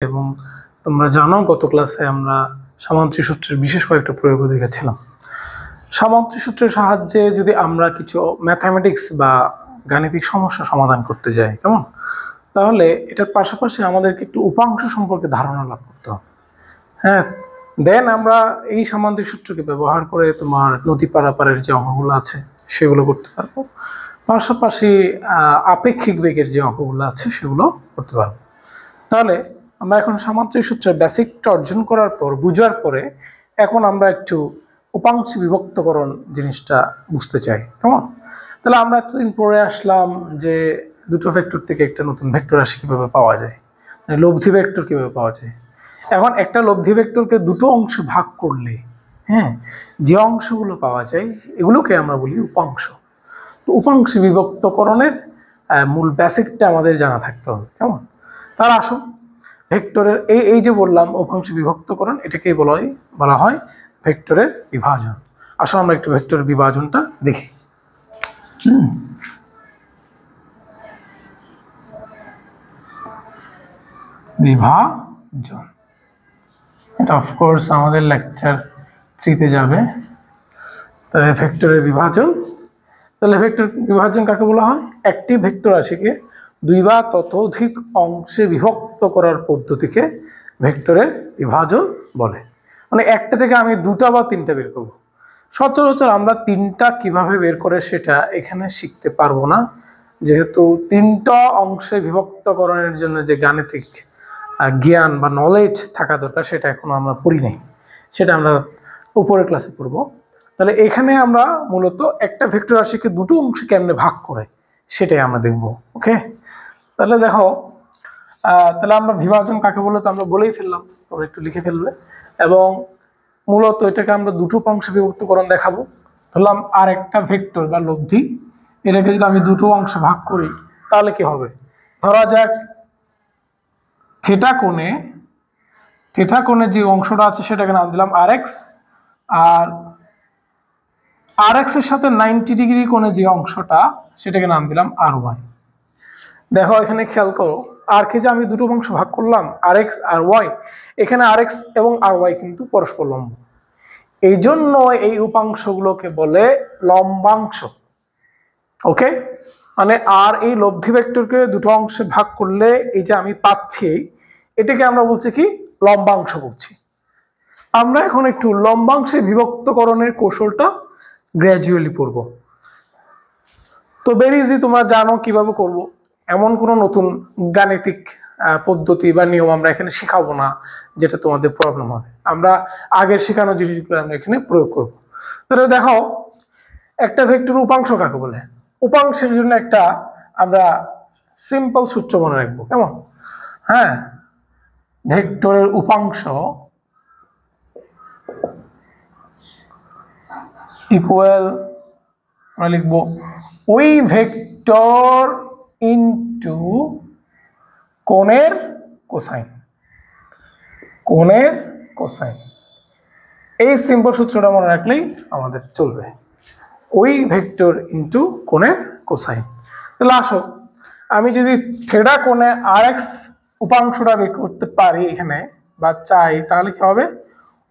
এবং তোমরা জানো গত ক্লাসে আমরা সামান্তরিক সূত্রের বিশেষ কয়েকটা প্রয়োগ দেখেছিলাম। সামান্তরিক সূত্রের সাহায্যে যদি আমরা কিছু ম্যাথামেটিক্স বা গাণিতিক সমস্যা সমাধান করতে যাই কেমন, তাহলে এটার পাশাপাশি আমাদেরকে একটু উপাংশ সম্পর্কে ধারণা লাভ করতে হবে। হ্যাঁ, দেন আমরা এই সামান্তরিক সূত্রকে ব্যবহার করে তোমার নদী পারাপারের যে অঙ্কগুলো আছে সেগুলো করতে পারবো, পাশাপাশি আপেক্ষিক বেগের যে অঙ্কগুলো আছে সেগুলো করতে পারবো। তাহলে আমরা এখন সামান্তরিক সূত্রের বেসিকটা অর্জন করার পর, বুঝার পরে এখন আমরা একটু উপাংশ বিভক্তকরণ জিনিসটা বুঝতে চাই কেমন। তাহলে আমরা এতদিন পড়ে আসলাম যে দুটো ভেক্টর থেকে একটা নতুন ভেক্টর রাশি কীভাবে পাওয়া যায়, লব্ধি ভেক্টর কীভাবে পাওয়া যায়। এখন একটা লব্ধি ভেক্টরকে দুটো অংশে ভাগ করলে যে অংশগুলো পাওয়া যায় এগুলোকে আমরা বলি উপাংশ। তো উপাংশ বিভক্তকরণের মূল বেসিকটা আমাদের জানা থাকতে হবে কেমন। তার আসুন ভেক্টরের এই যে বললাম উপাংশ বিভক্তকরণ, এটাকেই বলা হয় ভেক্টরের বিভাজন। আসলে আমরা একটু ভেক্টরের বিভাজনটা দেখি। বিভাজন এটা অফকোর্স আমাদের লেকচার 3-তে যাবে। তাহলে ভেক্টরের বিভাজন, তাহলে ভেক্টর বিভাজন কাকে বলা হয়? একটি ভেক্টর রাশিকে দুই বা ততোধিক অংশে বিভক্ত করার পদ্ধতিকে ভেক্টরের বিভাজন বলে। মানে একটা থেকে আমি দুটা বা তিনটা বের করব। সচরাচর আমরা তিনটা কিভাবে বের করে সেটা এখানে শিখতে পারবো না, যেহেতু তিনটা অংশে বিভক্তকরণের জন্য যে গাণিতিক জ্ঞান বা নলেজ থাকা দরকার সেটা এখনো আমরা পড়ি নাই, সেটা আমরা উপরের ক্লাসে পড়ব। তাহলে এখানে আমরা মূলত একটা ভেক্টর রাশিকে দুটো অংশে কেমনে ভাগ করে সেটাই আমরা দেখব। ওকে, তাহলে দেখো, তাহলে আমরা বিভাজন কাকে বলে তো আমরা বলেই ফেললাম, তোমরা একটু লিখে ফেলবে। এবং মূলত এটাকে আমরা দুটো অংশে বিভক্তকরণ দেখাবো। ধরলাম আর একটা ভেক্টর বা লব্ধি, এটাকে যদি আমি দুটো অংশে ভাগ করি তাহলে কি হবে? ধরা যাক থিটা কোণে যে অংশটা আছে সেটাকে নাম দিলাম RX, আর RX এর সাথে 90 ডিগ্রি কোণে যে অংশটা সেটাকে নাম দিলাম RY। দেখো এখানে খেয়াল করো, আর কে যে আমি দুটো অংশ ভাগ করলাম RX আর Y, এখানে RX এবং RY কিন্তু পরস্পর লম্ব, এই জন্য এই উপাংশগুলোকে বলে লম্বাংশ। ওকে, মানে আর এই লব্ধি ভেক্টরকে দুটো অংশে ভাগ করলে এই যে আমি পাচ্ছি এটাকে আমরা বলছি কি? লম্বাংশ বলছি। আমরা এখন একটু লম্বাংশে বিভক্তকরণের কৌশলটা গ্র্যাজুয়ালি পড়ব। তো ভেরি ইজি, তোমরা জানো কিভাবে করব। এমন কোনো নতুন গাণিতিক পদ্ধতি বা নিয়ম আমরা এখানে শেখাবো না যেটা তোমাদের প্রবলেম হবে। আমরা আগের শেখানো জিনিসগুলো আমরা এখানে প্রয়োগ করব। তাহলে দেখো, একটা ভেক্টর উপাংশ কাকে বলে? উপাংশের জন্য একটা আমরা সিম্পল সূত্র মনে রাখবো কেমন। হ্যাঁ, ভেক্টরের উপাংশ ইকুয়াল আমরা লিখবো ওই ভেক্টর ইনটু কোণের কোসাইন। এই সিম্পল সূত্রটা মনে রাখলেই আমাদের চলবে, ওই ভেক্টর ইনটু কোণের কোসাইন। তাহলে আসো, আমি যদি থিটা কোণে RX উপাংশটা বের করতে পারি এখানে বা চাই, তাহলে কি হবে?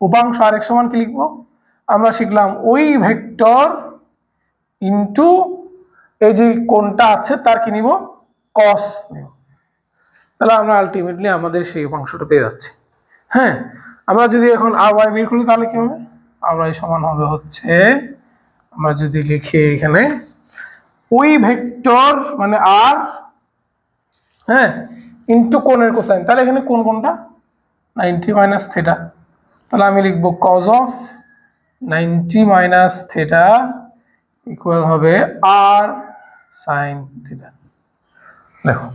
উপাংশ RX সমান কি লিখবো? আমরা শিখলাম ওই ভেক্টর ইনটু এই যে কোণটা আছে তার কি নিব? কস নিব। তাহলে আমরা আলটিমেটলি আমাদের সেই উপাংশটা পেয়ে যাচ্ছি। হ্যাঁ, আমরা যদি এখন RY বের করি তাহলে কি হবে? RY সমান হবে হচ্ছে, আমরা যদি লিখি এখানে ওই ভেক্টর মানে আর ইনটু কোণের কোসাইন, তাহলে এখানে কোনটা? 90 মাইনাস থিটা। তাহলে আমি লিখবো cos of 90 minus theta equal হবে আর সাইন থিটা। দেখো,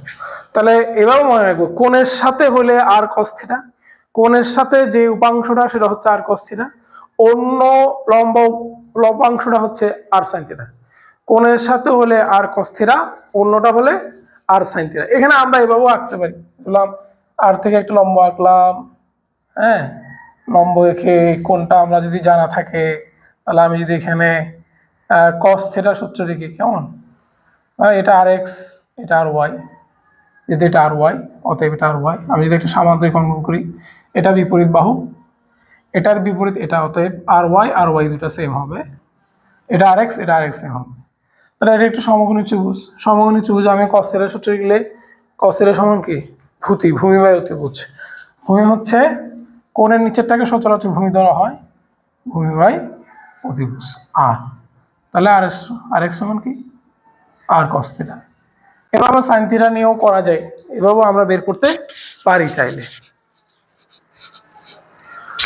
তাহলে এবারও মনে রাখবো কোণের সাথে হলে আর কস থিটা, কোণের সাথে যে উপাংশটা সেটা হচ্ছে আর কস থিটা, অন্য লম্বাংশটা হচ্ছে আর সাইন থিটা। কোণের সাথে হলে আর কস থিটা, অন্যটা হলে আর সাইন থিটা। এখানে আমরা এভাবেও আঁকতে পারি, বললাম আর থেকে একটা লম্ব আঁকলাম। হ্যাঁ, লম্ব এঁকে কোণটা আমরা যদি জানা থাকে, তাহলে আমি যদি এখানে কস থিটা সূত্র লিখি কেমন, এটা RX এটা RY যদি এটা আর ওয়াই, অতএব এটা আর ওয়াই। আমি যদি একটা সামান্তরিক অঙ্কন করি, এটা বিপরীত বাহু, এটার বিপরীত এটা, অতএব আর ওয়াই দুটো সেম হবে, এটা আর এক্স, এটা আর এক্স সেম হবে। তাহলে এটা একটা সমকোণী ত্রিভুজ। সমকোণী ত্রিভুজ আমি কস থিটার সূত্রে গেলে কস থিটা সমান কি, ভূমি বাই অতিভুজ। ভূমি হচ্ছে কোণের নিচেরটাকে সচরাচর ভূমি ধরা হয়, ভূমি বাই অতিভুজ আর। তাহলে আর এক্স সমান কি, আর কস থিটা। এভাবে সাইন থিটা নিয়েও করা যায়, এভাবেও আমরা বের করতে পারি চাইলে।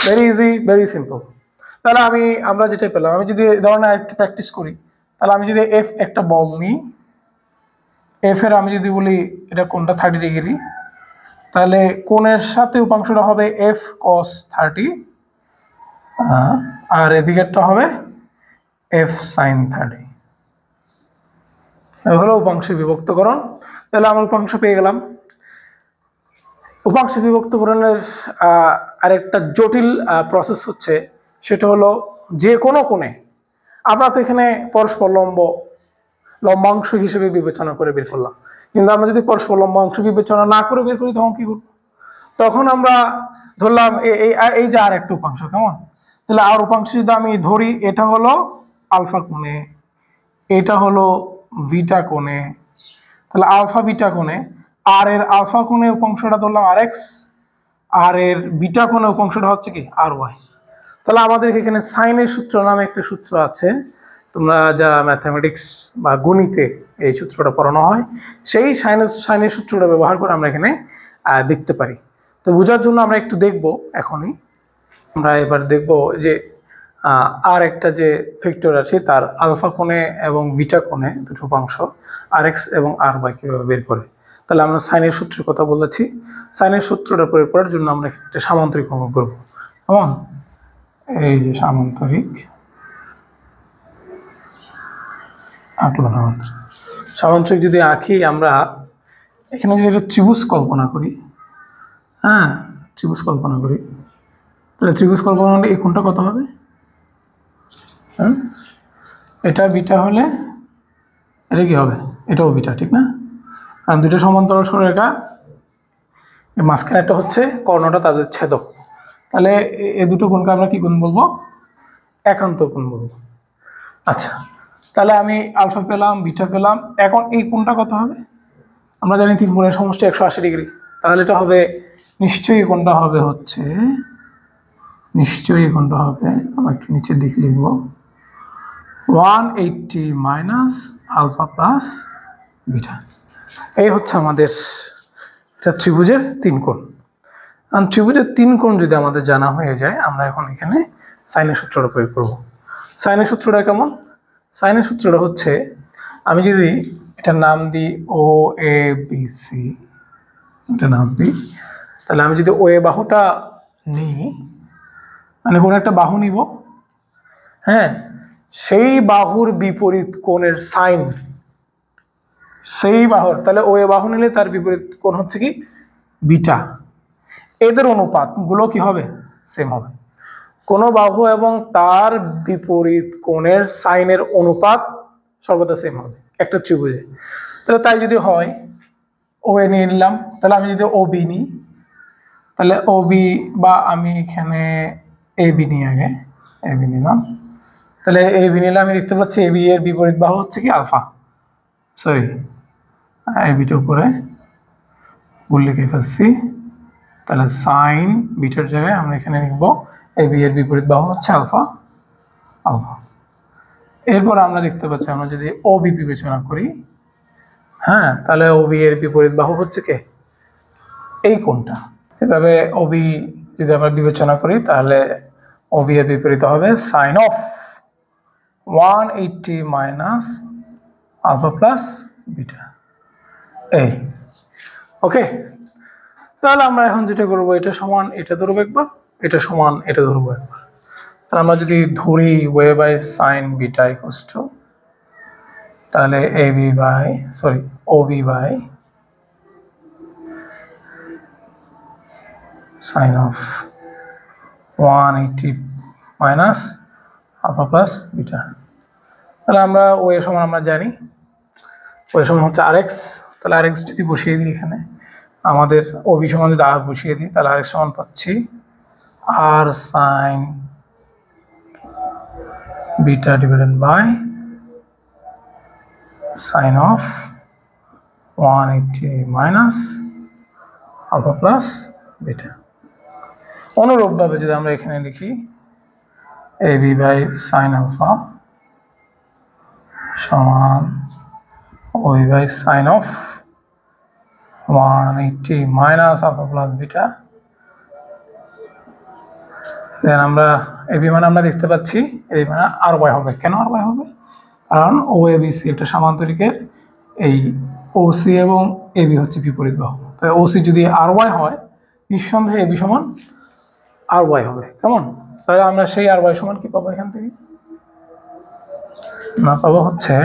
Very easy, very simple. তাহলে আমরা যেটা পেলাম, আমি যদি এই ধরনের একটু প্র্যাকটিস করি, তাহলে আমি যদি এফ একটা বল নিই, এফ এর আমি যদি বলি এটা কোনটা 30 ডিগ্রি, তাহলে কোণের সাথে উপাংশটা হবে এফ কস 30, আর এদিকেরটা হবে এফ সাইন 30। হলো উপাংশের বিভক্তকরণ। তাহলে আমরা উপাংশ পেয়ে গেলাম। উপাংশ বিভক্তকরণের আরেকটা জটিল প্রসেস হচ্ছে, সেটা হলো যে কোনো কোণে, আমরা তো এখানে পরস্পর লম্বাংশ হিসেবে বিবেচনা করে বের করলাম, কিন্তু আমরা যদি পরস্পর লম্বাংশ বিবেচনা না করে বের করি তখন কি করব? তখন আমরা ধরলাম এই যে আর একটা উপাংশ, কেমন? তাহলে আর উপাংশ যদি আমি ধরি, এটা হলো আলফা কোণে, এটা হলো বিটা কোণে, তাহলে আলফা বিটা কোণে আর এর আলফা কোণে উপাংশটা ধরলাম আর এক্স, আর এর বিটা কোণে উপাংশটা হচ্ছে কি আর ওয়াই। তাহলে আমাদের এখানে সাইনের সূত্র নামে একটা সূত্র আছে, তোমরা যারা ম্যাথামেটিক্স বা গণিতে এই সূত্রটা পড়ানো হয়, সেই সাইনের সূত্রটা ব্যবহার করে আমরা এখানে দেখতে পারি। তো বোঝার জন্য আমরা একটু দেখব এখনই। আমরা এবার দেখব যে আর একটা যে ভেক্টর আছে তার আলফা কোণে এবং বিটা কোণে দুটো উপাংশ আর এক্স এবং আর ওয়াই কীভাবে বের করে। তাহলে আমরা সাইনের সূত্রের কথা বলেছি, সাইনের সূত্রটা প্রয়োগ করার জন্য আমরা একটা সামান্তরিক অঙ্কন করব। কেমন? এই যে সামান্তরিক আঁকলাম। সামান্তরিক যদি আঁকি, আমরা এখানে যদি একটা ত্রিভুজ কল্পনা করি, হ্যাঁ ত্রিভুজ কল্পনা করি, তাহলে ত্রিভুজ কল্পনা হলে এই কোণটা কত হবে? এটা বিটা হলে এটা কি হবে? এটাও বিটা, ঠিক না? কারণ দুটো সমান্তরাল সরলরেখা, মাঝখানে একটা হচ্ছে কর্ণটা তাদের ছেদক, তাহলে এই দুটো কোণকে আমরা কি কোণ বলবো? একান্ত কোণ বলবো। আচ্ছা, তাহলে আমি আলফা পেলাম, বিটা পেলাম, এখন এই কোণটা কত হবে? আমরা জানি তিন কোণের সমষ্টি 180 ডিগ্রি, তাহলে এটা হবে নিশ্চয়ই কোণটা হবে হচ্ছে, নিশ্চয়ই কোণটা হবে, আমরা একটু নিচের দিকে লিখবো 180 মাইনাস আলফা প্লাস বিটা। এই হচ্ছে আমাদের এটা ত্রিভুজের তিন কোণ। আর ত্রিভুজের তিন কোণ যদি আমাদের জানা হয়ে যায়, আমরা এখন এখানে সাইনের সূত্রটা প্রয়োগ করব। সাইনের সূত্রটা কেমন? সাইনের সূত্রটা হচ্ছে, আমি যদি এটার নাম দিই ও এ বি সি, এটা নাম দিই, তাহলে আমি যদি ও এ বাহুটা নিই, মানে কোনো একটা বাহু নিব, হ্যাঁ, সেই বাহুর বিপরীত কোণের সাইন, সেই বাহুর, তাহলে ও এ বাহু নিলে তার বিপরীত কোণ হচ্ছে কি বিটা, এদের অনুপাতগুলো কি হবে? সেম হবে। কোনো বাহু এবং তার বিপরীত কোণের সাইনের অনুপাত সর্বদা সেম হবে একটা ত্রিভুজে। তাহলে তাই যদি হয়, ও এ নিয়ে নিলাম, তাহলে আমি যদি ও বি নিই, তাহলে ও বি, বা আমি এখানে এ বি নিই, আগে এ বি নিলাম, তাহলে এ বি নিলে আমি দেখতে পাচ্ছি এ বি এর বিপরীত বাহু হচ্ছে কি আলফা, সরি এ বিটা উপরে ভুল লিখে ফেলছি, তাহলে সাইন বিটার জায়গায় আমরা এখানে লিখব এ বি এর বিপরীত বাহু হচ্ছে আলফা, আলফা। এরপর আমরা দেখতে পাচ্ছি, আমরা যদি ও বি বিবেচনা করি, হ্যাঁ, তাহলে ও বি এর বিপরীত বাহু হচ্ছে কে? এই কোণটা। এভাবে ও বি যদি আমরা বিবেচনা করি, তাহলে ও বি এর বিপরীত হবে sine of 180 minus alpha plus beta, এই। ওকে, তাহলে আমরা এখন যেটা করবো, এটা সমান এটা ধরবো একবার, এটা সমান এটা ধরবো একবার। তাহলে আমরা যদি ধরি O A by sine beta equals to, তাহলে A B by, sorry O B by sine of 180 minus alpha plus beta. তাহলে আমরা ও এর সমান আমরা জানি, ও এর সমান হচ্ছে আর এক্স, তাহলে আর এক্স যদি বসিয়ে দিই এখানে, আমাদের ওবি সমান যদি আর বসিয়ে দিই তাহলে আরেক সমান পাচ্ছি আর sine beta divided by sine of 180 minus alpha plus beta. অনুরূপভাবে যদি আমরা এখানে লিখি এবি বাই সাইন আলফা সমান O B by sine of 180 minus alpha plus beta, then আমরা এবি মানে আমরা দেখতে পাচ্ছি এই মানে আর ওয়াই হবে। কেন আর ওয়াই হবে? কারণ ও এবিসি একটা সামান্তরিকের এই ওসি এবং এবি হচ্ছে বিপরীত বাহু, তাই ওসি যদি আর ওয়াই হয় নিঃসন্দেহে এবি সমান আর ওয়াই হবে। কেমন? তাহলে আমরা সেই আর ওয়াই সমান কি পাবো এখান থেকে? না পাবো হচ্ছে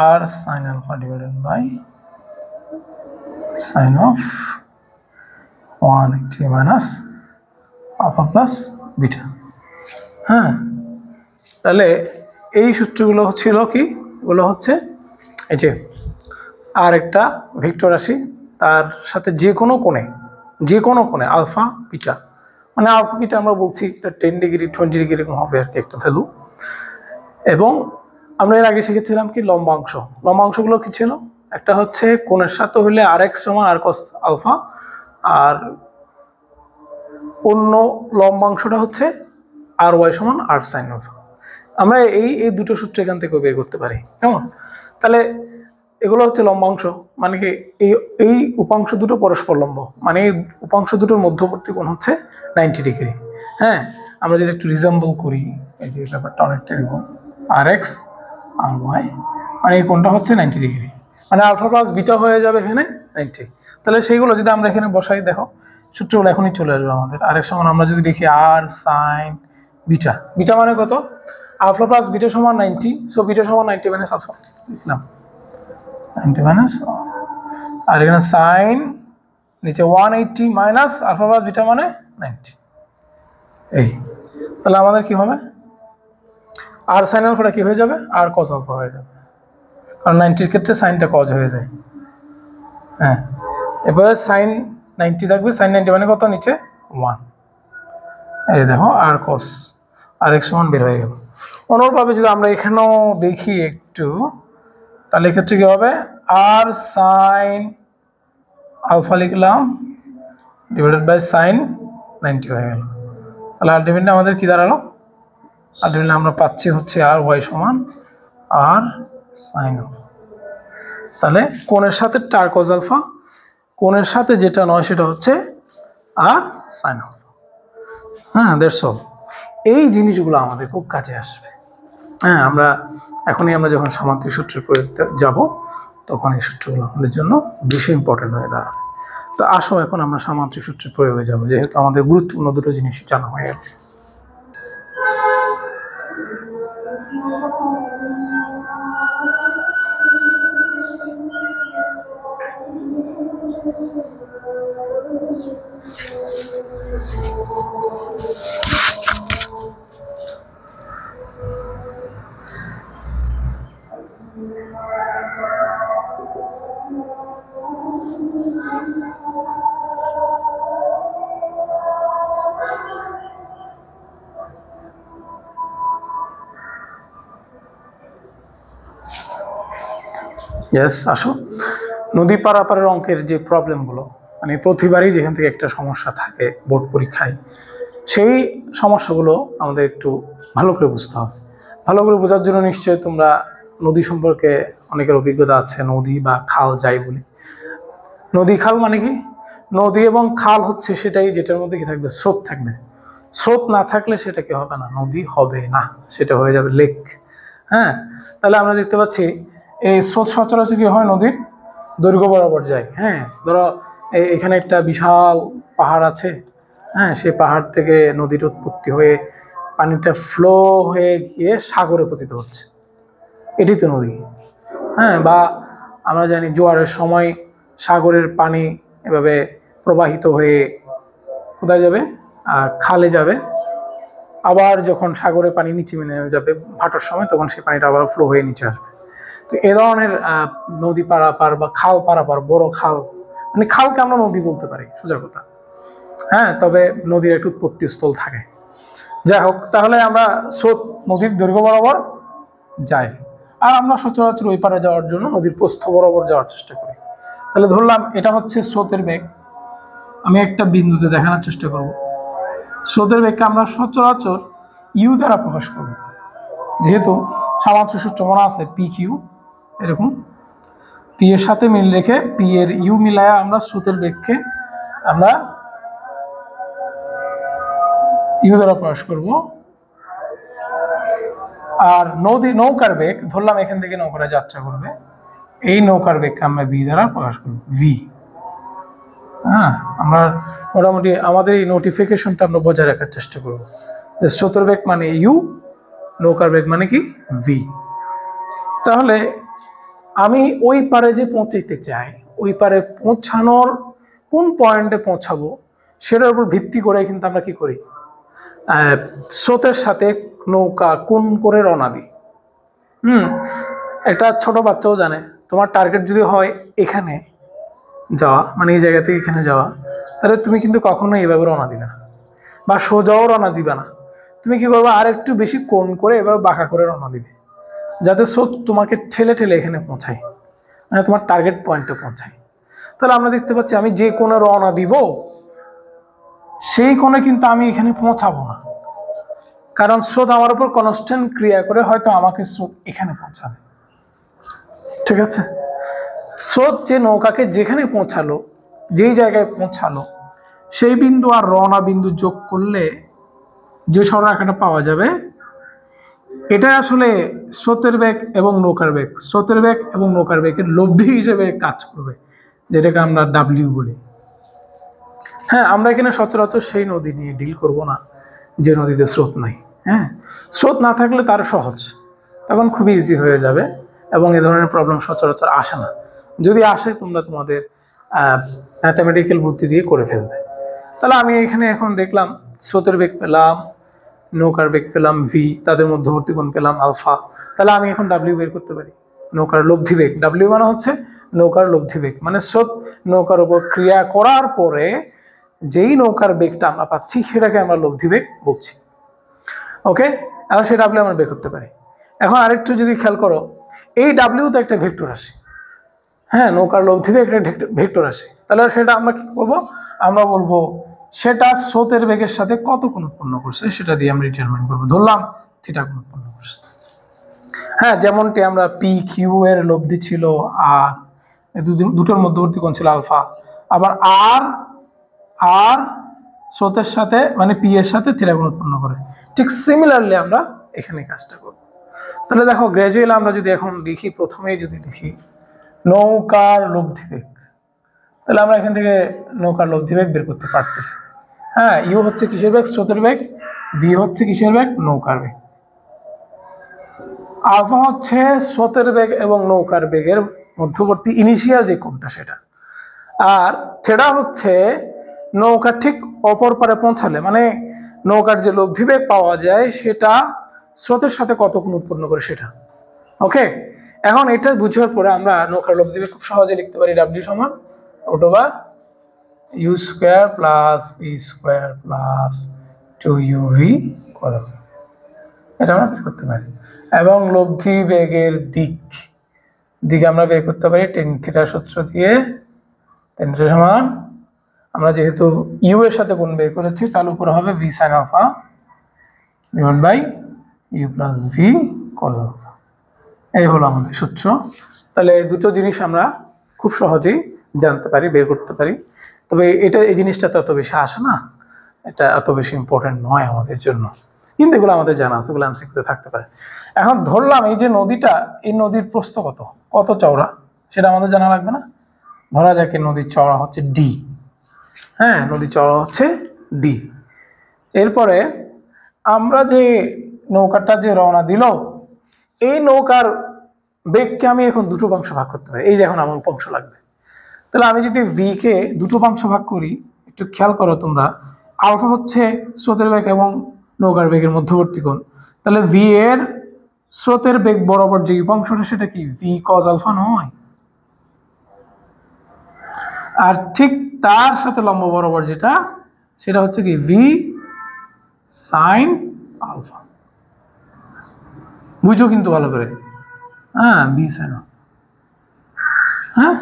আর sine alpha divided by sine of 180 minus alpha plus beta. হ্যাঁ, তাহলে এই সূত্রগুলো ছিল কি? এগুলো হচ্ছে এই যে আর একটা ভেক্টর রাশি, তার সাথে যে কোনো কোণে আলফা বিটা, মানে আলফা বিটা আমরা বলছি এটা 10 ডিগ্রি 20 ডিগ্রি এরকম হবে আর কি একটা ভ্যালু। এবং আমরা এর আগে শিখেছিলাম কি লম্বাংশগুলো কি ছিল? একটা হচ্ছে কোণের সাথে হলে আর এক্স সমান আর কস আলফা, আর অন্য লম্বাংশটা হচ্ছে আর ওয়াই সমান আর সাইন আলফা। আমরা এই দুটো সূত্র এখান থেকে বের করতে পারি। কেমন? তাহলে এগুলো হচ্ছে লম্বাংশ, মানে কি এই উপাংশ দুটো পরস্পর লম্ব, মানে এই উপাংশ দুটোর মধ্যবর্তী কোণ হচ্ছে 90 ডিগ্রি। হ্যাঁ, আমরা যদি একটু রিজেম্বল করি এই যে ব্যাপারটা অনেকটা এরকম আর এক্স আর ওয়াই, মানে এই কোণটা হচ্ছে 90 ডিগ্রি, মানে আলফা প্লাস বিটা হয়ে যাবে এখানে 90। তাহলে সেইগুলো যদি আমরা এখানে বসাই, দেখো সূত্রগুলো এখনই চলে আসবে আমাদের। আরেক সমান আমরা যদি দেখি আর সাইন বিটা মানে কত? আলফা প্লাস বিটা সমান 90, সো বিটা সমান 90 মাইনাস আলফা লিখলাম 90 মাইনাস, আর এখানে সাইন নিচে 180 মাইনাস আলফা প্লাস বিটা মানে 90। এই তাহলে আমাদের কি হবে? আর সাইন আলফাটা কি হয়ে যাবে? আর কস আলফা হয়ে যাবে, কারণ 90-র ক্ষেত্রে সাইনটা কজ হয়ে যায়। হ্যাঁ, এবারে সাইন 90 থাকবে, সাইন 90 মানে কত? নিচে 1, এই দেখো আর কস আর এক সমান বের হয়ে গেল। অনুরূপভাবে যদি আমরা এখানেও দেখি একটু, তাহলে এক্ষেত্রে কি হবে? আর সাইন আলফা লিখলাম ডিভাইডেড বাই সাইন 90 হয়ে গেল। তাহলে আলটিমেটলি আমাদের কি দাঁড়ালো? আলটিমেটলি আমরা পাচ্ছি হচ্ছে আর ওয়াই সমান আর সাইন আলফা। তাহলে কোণের সাথে টার কজ আলফা, কোণের সাথে যেটা নয় সেটা হচ্ছে আর সাইন আলফা। হ্যাঁ, দ্যাটস অল। এই জিনিসগুলো আমাদের খুব কাজে আসবে। হ্যাঁ, আমরা যখন সামান্তরিক সূত্রের প্রয়োগ যাব তখন এই সূত্রগুলো আমাদের জন্য বেশি ইম্পর্টেন্ট হয়ে দাঁড়াবে। তো আসো এখন আমরা সামান্তরিক সূত্রের প্রয়োগে যাব, যেহেতু আমাদের গুরুত্বপূর্ণ দুটো জিনিস জানা হয়ে গেল। ইয়েস, আসো। নদী পারাপারের অঙ্কের যে প্রবলেমগুলো, মানে প্রতিবারই যেখান থেকে একটা সমস্যা থাকে বোর্ড পরীক্ষায়, সেই সমস্যাগুলো আমাদের একটু ভালো করে বুঝতে হবে। ভালো করে বোঝার জন্য নিশ্চয়ই তোমরা নদী সম্পর্কে অনেকের অভিজ্ঞতা আছে। নদী বা খাল যাই বলি, নদী খাল মানে কি? নদী এবং খাল হচ্ছে সেটাই যেটার মধ্যে কি থাকবে? স্রোত থাকবে। স্রোত না থাকলে সেটা কি হবে না? নদী হবে না, সেটা হয়ে যাবে লেক। হ্যাঁ, তাহলে আমরা দেখতে পাচ্ছি এই স্রোত সচরাচর কি হয়? নদীর দৈর্ঘ্য বরাবর যায়। হ্যাঁ, ধরো এখানে একটা বিশাল পাহাড় আছে। হ্যাঁ, সেই পাহাড় থেকে নদীর উৎপত্তি হয়ে পানিটা ফ্লো হয়ে গিয়ে সাগরে পতিত হচ্ছে, এটি তো নদী। হ্যাঁ, বা আমরা জানি জোয়ারের সময় সাগরের পানি এভাবে প্রবাহিত হয়ে কোথায় যাবে? খালে যাবে, আবার যখন সাগরে পানি নিচে নেমে যাবে ভাটার সময়, তখন সেই পানিটা আবার ফ্লো হয়ে নিচে আসবে। তো এ ধরনের নদী পারাপার বা খাল পারাপার, বড় খাল, মানে খালকে আমরা নদী বলতে পারি সোজা কথা। হ্যাঁ, তবে নদীর একটু উৎপত্তি স্থল থাকে। যাই হোক, তাহলে আমরা স্রোত নদীর দৈর্ঘ্য বরাবর যাই, আর আমরা সচরাচর ওই পারে যাওয়ার জন্য নদীর প্রস্থ বরাবর যাওয়ার চেষ্টা করি। তাহলে ধরলাম এটা হচ্ছে স্রোতের বেগ। আমি একটা বিন্দুতে দেখানোর চেষ্টা করব। স্রোতের বেগকে আমরা সচরাচর ইউ দ্বারা প্রকাশ করব, যেহেতু সামান্তরিক সূত্র মনে আছে পি কিউ, এরকম পি এর সাথে মিল রেখে পি এর ইউ মিলায় আমরা স্রোতের বেগকে আমরা ইউ দ্বারা প্রকাশ করব। আর নৌকার বেগ ধরলাম এখান থেকে নৌকাটা যাত্রা করবে, এই নৌকার বেগকে আমরা ভি দ্বারা প্রকাশ করব, ভি। হ্যাঁ, আমরা মোটামুটি আমাদের এই নোটিফিকেশনটা আমরা বজায় রাখার চেষ্টা করব যে স্রোতের বেগ মানে ইউ, নৌকার বেগ মানে কি ভি। তাহলে আমি ওই পারে যে পৌঁছাইতে চাই, ওই পারে পৌঁছানোর কোন পয়েন্টে পৌঁছাবো সেটার উপর ভিত্তি করে কিন্তু আমরা কি করি, স্রোতের সাথে নৌকা কোন করে রওনা দিই। একটা ছোট বাচ্চাও জানে, তোমার টার্গেট যদি হয় এখানে যাওয়া, মানে এই জায়গা থেকে এখানে যাওয়া, তাহলে তুমি কিন্তু কখনো এইভাবে রওনা দিবে না, বা সোজাও রওনা দিবে না। তুমি কি করবে, আর একটু বেশি কোণ করে এভাবে বাঁকা করে রওনা দিবে, যাতে স্রোত তোমাকে ঠেলে ঠেলে এখানে পৌঁছায়, মানে তোমার টার্গেট পয়েন্টে পৌঁছায়। তাহলে আমরা দেখতে পাচ্ছি আমি যে কোণে রওনা দিব সেই কোণে কিন্তু আমি এখানে পৌঁছাবো না, কারণ স্রোত আমার উপর কনস্ট্যান্ট ক্রিয়া করে হয়তো আমাকে স্রোত এখানে পৌঁছাবে। ঠিক আছে, স্রোত যে নৌকাকে যেখানে পৌঁছালো, যেই জায়গায় পৌঁছালো, সেই বিন্দু আর রওনা বিন্দু যোগ করলে যে সরলরেখাটা পাওয়া যাবে, এটা আসলে স্রোতের বেগ এবং নৌকার বেগ, স্রোতের বেগ এবং নৌকার বেগের লব্ধি হিসেবে কাজ করবে, যেটাকে আমরা ডাব্লিউ বলি। হ্যাঁ, আমরা এখানে সচরাচর সেই নদী নিয়ে ডিল করব না যে নদীতে স্রোত নাই। হ্যাঁ, স্রোত না থাকলে তার সহজ, তখন খুবই ইজি হয়ে যাবে এবং এ ধরনের প্রবলেম সচরাচর আসে না। যদি আসে তোমরা তোমাদের ম্যাথামেটিক্যাল বুদ্ধি দিয়ে করে ফেলবে। তাহলে আমি এখানে এখন দেখলাম স্রোতের বেগ পেলাম, নৌকার বেগ পেলাম ভি, তাদের মধ্যবর্তী কোণ পেলাম আলফা। তাহলে আমি এখন ডাব্লিউ বের করতে পারি, নৌকার লব্ধি বেগ। ডাব্লিউ মানে হচ্ছে নৌকার লব্ধি বেগ, মানে স্রোত নৌকার উপর ক্রিয়া করার পরে যেই নৌকার বেগটা আমরা পাচ্ছি সেটাকে আমরা লব্ধি বেগ বলছি। ওকে, এখন সেই ডাব্লিউ আমরা বের করতে পারি। এখন আরেকটু যদি খেয়াল করো, এই ডাব্লিউ তো একটা ভেক্টর রাশি। হ্যাঁ, নৌকার লব্ধি বেগ একটা ভেক্টর রাশি। তাহলে সেটা আমরা কি করব, আমরা বলবো সেটা স্রোতের বেগের সাথে কত কোণ উৎপন্ন করছে সেটা দিয়ে আমরা ডিটারমাইন করবো। ধরলাম থিটা কোণ উৎপন্ন করছে। হ্যাঁ, যেমনটি আমরা পি কিউ এর লব্ধি ছিল আর, দুটোর মধ্যবর্তী কোণ ছিল আলফা, আবার আর আর স্রোতের সাথে মানে পি এর সাথে থিটা কোণ উৎপন্ন করে। ঠিক সিমিলারলি আমরা এখানে কাজটা করব। তাহলে দেখো, গ্র্যাজুয়ালি আমরা যদি এখন লিখি, প্রথমেই যদি লিখি নৌকার লব্ধি বেগ, তাহলে আমরা এখান থেকে নৌকার লব্ধি বেগ বের করতে পারতেছি। হ্যাঁ, ইউ হচ্ছে কিসের বেগ, স্রোতের বেগ, ভি হচ্ছে কিসের বেগ, নৌকার বেগ। আলফা হচ্ছে স্রোতের বেগ এবং নৌকার বেগের মধ্যবর্তী ইনিশিয়াল যে কোণটা সেটা, আর থিটা হচ্ছে নৌকা ঠিক অপর পারে পৌঁছালে, মানে নৌকার যে লব্ধি বেগ পাওয়া যায় সেটা স্রোতের সাথে কত কোণ উৎপন্ন করে সেটা। ওকে, এখন এটা বুঝার পরে আমরা নৌকার লব্ধি বেগ খুব সহজে লিখতে পারি, ডাব্লিউ সমান √/u² + p² + 2uv কলম, এটা আমরা বের করতে পারি। এবং লব্ধি বেগের দিক আমরা বের করতে পারি টেন থিটা সূত্র দিয়ে। টেন থিটা সমান, আমরা যেহেতু ইউ এর সাথে কোণ বের করেছি, তার উপরে হবে v sin α / u + v cos α। এই হলো আমাদের সূত্র। তাহলে দুটো জিনিস আমরা খুব সহজেই জানতে পারি, বের করতে পারি। তবে এই জিনিসটা তো এত বেশি আসে না, এটা এত বেশি ইম্পর্টেন্ট নয় আমাদের জন্য, কিন্তু এগুলো আমাদের জানা আছে, এগুলো এমসিকিউতে থাকতে পারে। এখন ধরলাম এই যে নদীটা, এই নদীর প্রস্থ কত চওড়া সেটা আমাদের জানা লাগবে না। ধরা যাক এই নদীর চওড়া হচ্ছে ডি। হ্যাঁ, নদীর চওড়া হচ্ছে ডি। এরপরে আমরা যে নৌকাটা যে রওনা দিল, এই নৌকার বেগকে আমি এখন দুটো অংশ ভাগ করতে পারি। এই যে এখন আমার অংশ লাগবে, তাহলে আমি যদি ভি কে দুটো অংশ ভাগ করি, একটু খেয়াল করো তোমরা, আলফা হচ্ছে স্রোতের বেগ এবং নৌকার বেগের মধ্যবর্তী কোণ। তাহলে ভি এর স্রোতের বেগ বরাবর যে উপাংশটা সেটা কি ভি কজ আলফা নয়? আর ঠিক তার সাথে লম্ব বরাবর যেটা সেটা হচ্ছে কি ভি সাইন আলফা। বুঝো কিন্তু ভালো করে, হ্যাঁ ভি সাইন, হ্যাঁ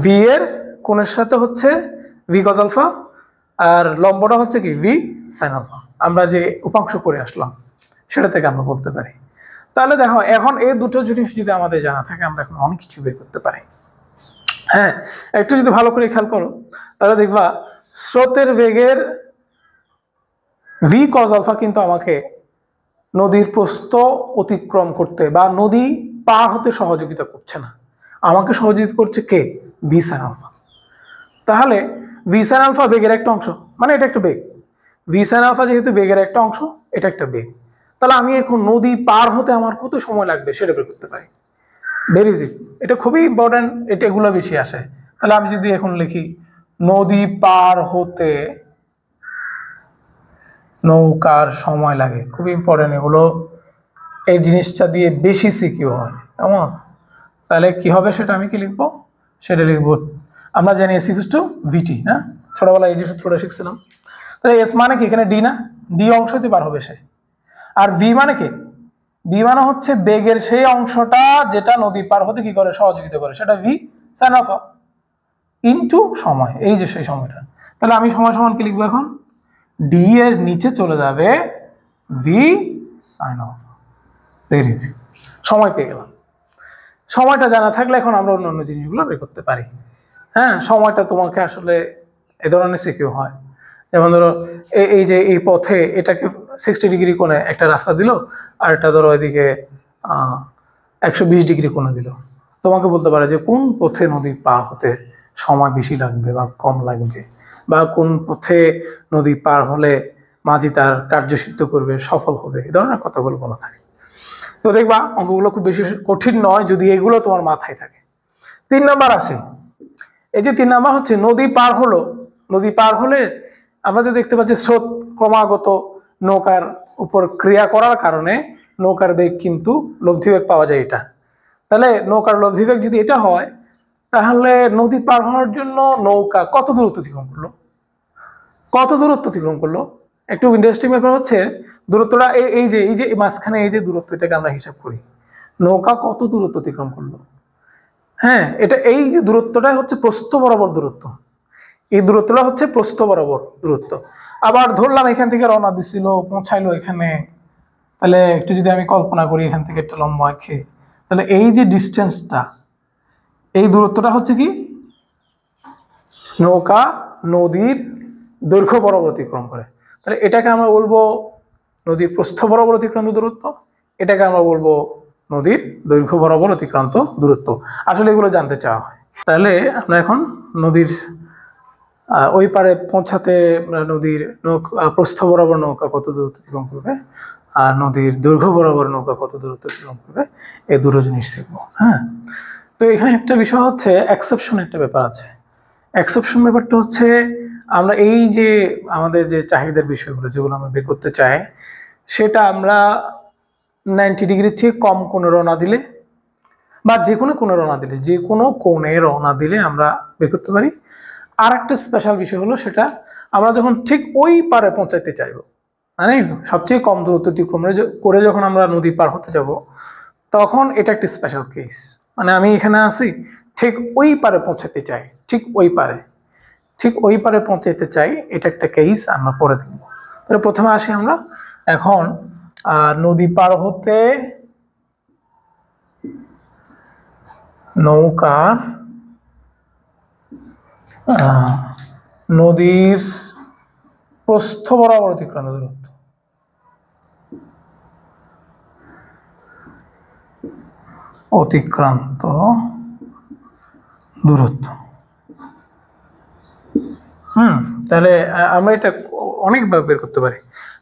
ভি এর কোণের সাথে হচ্ছে ভি কজ আলফা আর লম্বটা হচ্ছে কি ভি সাইন আলফা। আমরা যে উপাংশ করে আসলাম সেটা থেকে আমরা বলতে পারি। তাহলে দেখো এখন এই দুটো জিনিস যদি আমাদের জানা থাকে আমরা এখন অনেক কিছু বের করতে পারি। হ্যাঁ, একটু যদি ভালো করে খেয়াল করো তাহলে দেখবা স্রোতের বেগের ভি কজ আলফা কিন্তু আমাকে নদীর প্রস্থ অতিক্রম করতে বা নদী পার হতে সহযোগিতা করছে না, আমাকে সহযোগিতা করছে কে ভি সাইন আলফা। তাহলে ভি সাইন আলফা বেগের একটা অংশ, মানে এটা একটা বেগ। ভি সাইন আলফা যেহেতু বেগের একটা অংশ, এটা একটা বেগ। তাহলে আমি এখন নদী পার হতে আমার কত সময় লাগবে সেটা বের করতে পারি। ভেরি ইজি, এটা খুবই ইম্পর্টেন্ট, এটা এগুলো বেশি আসে। তাহলে আমি যদি এখন লিখি নদী পার হতে নৌকার সময় লাগে, খুবই ইম্পর্টেন্ট এগুলো, এই জিনিসটা দিয়ে বেশি সিকিউ হয় কেমন। তাহলে কি হবে সেটা আমি কি লিখবো, সেটা লিখবো আমরা জানি এস ইকুয়াল টু ভিটি না, ছোটবেলায় এই যে সূত্রটা শিখছিলাম। তাহলে এস মানে কি এখানে ডি না, ডি অংশতে পার হবে সে। আর ভি মানে কি, ভি মানে হচ্ছে বেগের সেই অংশটা যেটা নদী পার হতে কি করে সহযোগিতা করে, সেটা ভি সাইন আলফা ইনটু সময়, এই যে সেই সময়টা। তাহলে আমি সময় সমান কি লিখবো এখন, ডি এর নিচে চলে যাবে V sine alpha. Very easy, সময় পেয়ে গেলাম। সময়টা জানা থাকলে এখন আমরা অন্যান্য জিনিসগুলো বের করতে পারি। হ্যাঁ, সময়টা তোমাকে আসলে এ ধরনের সিকিউ হয়। যেমন ধরো এই যে এই পথে এটাকে 60 ডিগ্রি কোণে একটা রাস্তা দিল, আর এটা ধরো এদিকে 120 ডিগ্রি কোণে দিল। তোমাকে বলতে পারে যে কোন পথে নদী পার হতে সময় বেশি লাগবে বা কম লাগবে, বা কোন পথে নদী পার হলে মাঝি তার কার্য সিদ্ধ করবে, সফল হবে, এই ধরনের কথাগুলো বলা থাকে। তো দেখবা অঙ্কগুলো খুব বেশি কঠিন নয় যদি এগুলো তোমার মাথায় থাকে। 3 নাম্বার আছে, এই যে 3 নাম্বার হচ্ছে নদী পার হলো, নদী পার হলে আমরা যে দেখতে পাচ্ছি স্রোত ক্রমাগত নৌকার উপর ক্রিয়া করার কারণে নৌকার বেগ কিন্তু লব্ধি বেগ পাওয়া যায় এটা। তাহলে নৌকার লব্ধি বেগ যদি এটা হয় তাহলে নদী পার হওয়ার জন্য নৌকা কত দূরত্ব অতিক্রম করলো, কত দূরত্ব অতিক্রম করলো। একটু ইন্টারেস্টিং ব্যাপার হচ্ছে দূরত্বটা এই যে মাঝখানে এই যে দূরত্ব, এটাকে আমরা হিসাব করি নৌকা কত দূরত্ব অতিক্রম করলো। হ্যাঁ, এটা এই যে দূরত্বটাই হচ্ছে প্রস্থ বরাবর দূরত্ব, এই দূরত্বটা হচ্ছে প্রস্থ বরাবর দূরত্ব। আবার ধরলাম এখান থেকে রওনা দিছিল, পৌঁছাইলো এখানে, তাহলে একটু যদি আমি কল্পনা করি এখান থেকে একটা লম্বা আঁকে, তাহলে এই যে ডিস্টেন্সটা, এই দূরত্বটা হচ্ছে কি নৌকা নদীর দৈর্ঘ্য বরাবর অতিক্রম করে। তাহলে এটাকে আমরা বলবো নদীর প্রস্থ বরাবর অতিক্রান্ত দূরত্ব, এটাকে আমরা বলবো নদীর দৈর্ঘ্য বরাবর অতিক্রান্ত দূরত্ব। আসলে এগুলো জানতে চাওয়া হয়। তাহলে আমরা এখন নদীর ওই পারে পৌঁছাতে নদীর প্রস্থ বরাবর নৌকা কত দূরত্ব অতিক্রম করবে আর নদীর দৈর্ঘ্য বরাবর নৌকা কত দূরত্ব অতিক্রম করবে, এই দুটো জিনিস দেখবো। হ্যাঁ, তো এখানে একটা বিষয় হচ্ছে এক্সেপশন, একটা ব্যাপার আছে। এক্সেপশন ব্যাপারটা হচ্ছে আমরা এই যে আমাদের যে চাহিদার বিষয়গুলো যেগুলো আমরা বের করতে চাই, সেটা আমরা 90 ডিগ্রির চেয়ে কম কোণে রওনা দিলে বা যে কোনো কোণে রওনা দিলে, যে কোনো কোণে রওনা দিলে আমরা বের করতে পারি। আর একটা স্পেশাল বিষয় হলো সেটা আমরা যখন ঠিক ওই পারে পৌঁছাতে চাইবো, মানে সবচেয়ে কম দূরত্ব অতিক্রম করে যখন আমরা নদী পার হতে যাব, তখন এটা একটা স্পেশাল কেস। মানে আমি এখানে আছি, ঠিক ওই পারে পৌঁছাতে চাই, ঠিক ওই পারে পৌঁছাতে চাই, এটা একটা কেস আমরা পরে দেখব। তাহলে প্রথমে আসি আমরা এখন নদী পার হতে নৌকা নদীর প্রস্থ বরাবর অতিক্রান্ত দূরত্ব, অতিক্রান্ত দূরত্ব। তাহলে আমরা এটা অনেকভাবে বের করতে পারি।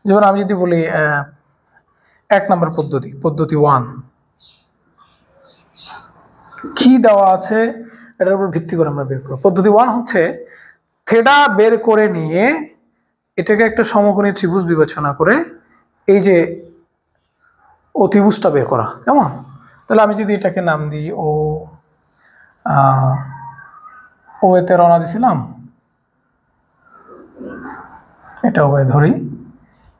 যেমন আমি যদি বলি 1 নম্বর পদ্ধতি 1 কি দেওয়া আছে এটার উপর ভিত্তি করে আমরা বের করব। পদ্ধতি 1 হচ্ছে থিটা বের করে নিয়ে এটাকে একটা সমকোণী ত্রিভুজ বিবেচনা করে এই যে অতিভুজটা বের করা, কেমন? তাহলে আমি যদি এটাকে নাম দিই ও এতে রওনা দিছিলাম, এটা ওয়ে ধরি,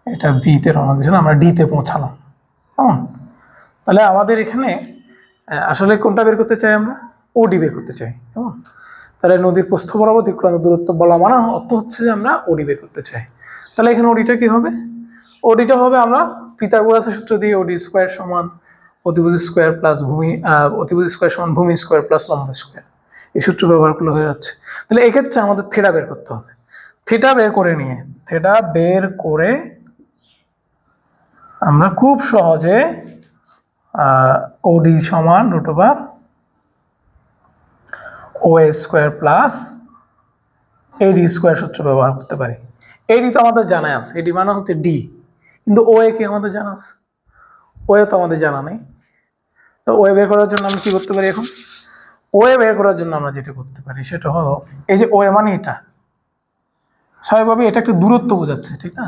এটা বিতে রওনা দিয়েছিলাম, আমরা ডিতে পৌঁছালাম, কেমন? তাহলে আমাদের এখানে আসলে কোনটা বের করতে চাই আমরা? ওডি বের করতে চাই, কেমন? তাহলে নদীর প্রস্থ বরাবর অতিক্রান্ত দূরত্ব বলা মানে অর্থ হচ্ছে যে আমরা ওডি বের করতে চাই। তাহলে এখানে ওডিটা কি হবে? ওডিটা হবে আমরা পিথাগোরাসের সূত্র দিয়ে ওডি স্কোয়ার সমান অতিভুজ স্কোয়ার প্লাস অতিভুজ স্কোয়ার সমান ভূমি স্কোয়ার প্লাস লম্ব স্কোয়ার, এই সূত্র ব্যবহার করলে হয়ে যাচ্ছে। তাহলে এক্ষেত্রে আমাদের থিটা বের করতে হবে। থিটা বের করে আমরা খুব সহজে ওডি সমান √, ওএ স্কোয়ার প্লাস এডি স্কোয়ার সূত্র ব্যবহার করতে পারি। এডি তো আমাদের জানা আছে, এডি মানে হচ্ছে ডি, কিন্তু ওএ কি আমাদের জানা আছে? ওএ তো আমাদের জানা নেই। তো ওএ বের করার জন্য আমরা কি করতে পারি? এখন ওএ বের করার জন্য আমরা যেটা করতে পারি সেটা হলো, এই যে ওএ মানে এটা স্বাভাবিকভাবে এটা একটা দূরত্ব বোঝাচ্ছে, ঠিক না?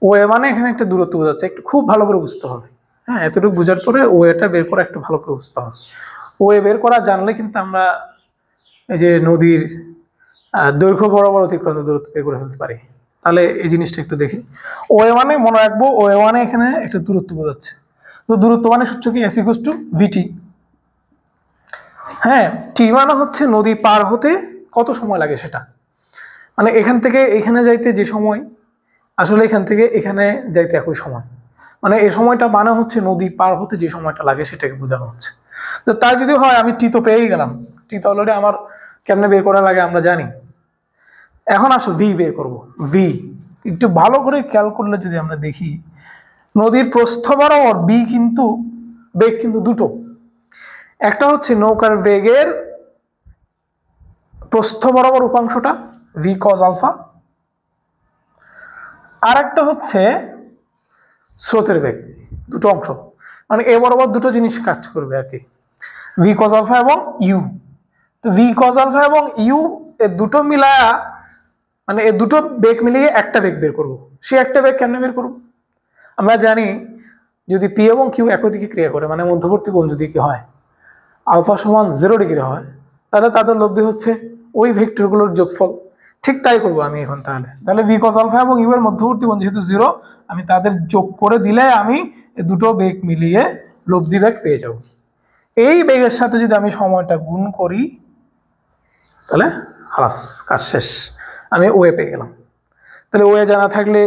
ওএ মানে এখানে একটা দূরত্ব বোঝাচ্ছে, একটু খুব ভালো করে বুঝতে হবে। হ্যাঁ, এতটুকু বোঝার পরে ওএটা বের করা একটু ভালো করে বুঝতে হবে। ওএ বের করা জানলে কিন্তু আমরা এই যে নদীর দৈর্ঘ্য বরাবর অতিক্রান্ত দূরত্ব বের করে ফেলতে পারি। তাহলে এই জিনিসটা একটু দেখি। ওএ মানে মনে রাখবো, ওএ মানে এখানে একটা দূরত্ব বোঝাচ্ছে। তো দূরত্ব মানে সূত্র কি? S = VT। হ্যাঁ, টি মানে হচ্ছে নদী পার হতে কত সময় লাগে সেটা, মানে এখান থেকে এখানে যাইতে যে সময়, আসলে এখান থেকে এখানে যাইতে একই সময়, মানে এই সময়টা মানে হচ্ছে নদী পার হতে যে সময়টা লাগে সেটাকে বোঝানো হচ্ছে। তো তার যদি হয় আমি টি তো পেয়েই গেলাম, টি তো অলরেডি আমার কেমনে বের করা লাগে আমরা জানি। এখন আসো ভি বের করব। ভি একটু ভালো করে খেয়াল করলে যদি আমরা দেখি, নদীর প্রস্থ বরাবর বি কিন্তু বেগ কিন্তু দুটো, একটা হচ্ছে নৌকার বেগের প্রস্থ বরাবর উপাংশটা ভি কজ আলফা, আর একটা হচ্ছে স্রোতের বেগ, দুটো অংশ, মানে এ বরাবর দুটো জিনিস কাজ করবে আর কি, ভি কজ আলফা এবং ইউ। তো ভি কজ আলফা এবং ইউ এ দুটো মিলায়া, মানে এই দুটো বেগ মিলিয়ে একটা বেগ বের করব। সে একটা বেগ কেন বের করব? আমরা জানি যদি পি এবং কিউ একই দিকে ক্রিয়া করে, মানে মধ্যবর্তী কোণ যদি কি হয় আলফা সমান 0 ডিগ্রি হয়, তাহলে তাদের লব্ধি হচ্ছে ওই ভেক্টরগুলোর যোগফল। ঠিক তাই করবো আমি এখন। তাহলে ভি কস আলফা এবং ইউ এর মধ্যবর্তী কোণ যেহেতু 0, আমি তাদের যোগ করে দিলে আমি এই দুটো বেগ মিলিয়ে লব্ধি বেগ পেয়ে যাব। এই বেগের সাথে যদি আমি সময়টা গুণ করি তাহলে হালাস, কাজ শেষ, আমি ওয়ে পেয়ে গেলাম। তাহলে ওয়ে জানা থাকলে,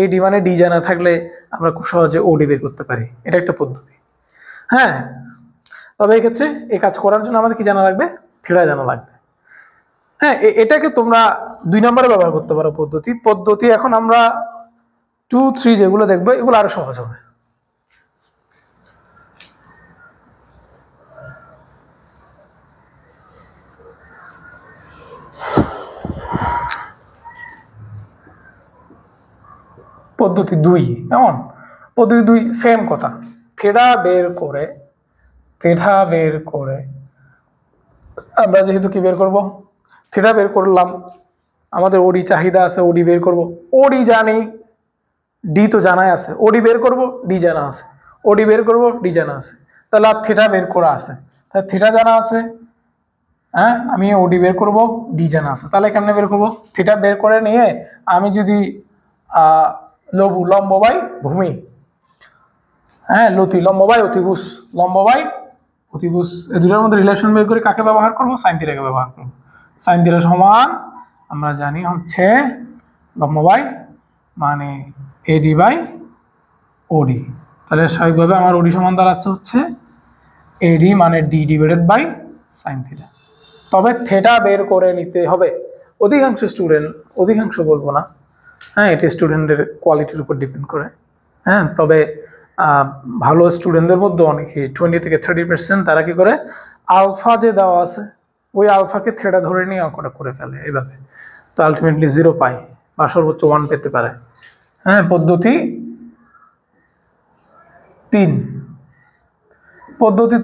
এই ডি মানে ডি জানা থাকলে আমরা খুব সহজে ওডি বের করতে পারি। এটা একটা পদ্ধতি। হ্যাঁ, তবে এক্ষেত্রে এই কাজ করার জন্য আমাদের কি জানা লাগবে? থিটা জানা লাগবে। হ্যাঁ, এটাকে তোমরা 2 নম্বরে ব্যবহার করতে পারো পদ্ধতি। এখন আমরা 2, 3 যেগুলো দেখবো এগুলো আরো সহজ হবে। পদ্ধতি 2 কেমন? পদ্ধতি 2 সেম কথা, থিটা বের করে আমরা যেহেতু কি বের করব, থিটা বের করলাম, আমাদের ওডি চাহিদা আছে, ওডি বের করব। ওডি জানি, ডি তো জানাই আছে, ওডি বের করব, ডি জানা আছে, ওডি বের করব, ডি জানা আছে, তাহলে আর থিটা বের করা আছে, তাহলে থিটা জানা আছে, হ্যাঁ, আমি ওডি বের করব, ডি জানা আছে। তাহলে কেমনে বের করব? থিটা বের করে নিয়ে আমি যদি লম্ব বাই ভূমি, হ্যাঁ, লম্ব বাই অতিভুজ, এই দুটোর মধ্যে রিলেশন বের করে কাকে ব্যবহার করব? সাইন থিটাকে ব্যবহার করব। সাইন থিটা সমান আমরা জানি হচ্ছে লম্ব বাই মানে এডি বাই ওডি। তাহলে স্বাভাবিকভাবে আমার ওডি সমান দাঁড়াচ্ছে হচ্ছে এডি মানে D divided by sine theta. তবে থিটা বের করে নিতে হবে। অধিকাংশ বলবো না, হ্যাঁ, এটি স্টুডেন্টের কোয়ালিটির উপর ডিপেন্ড করে। হ্যাঁ, তবে ভালো স্টুডেন্টদের মধ্যে অনেকে 20 থেকে 30% তারা কি করে, আলফা যে দেওয়া আছে ওই আলফাকে থিটা ধরে নিয়ে অঙ্কটা করে ফেলে এইভাবে, তো আলটিমেটলি 0 পায় বা সর্বোচ্চ 1 পেতে পারে। হ্যাঁ, পদ্ধতি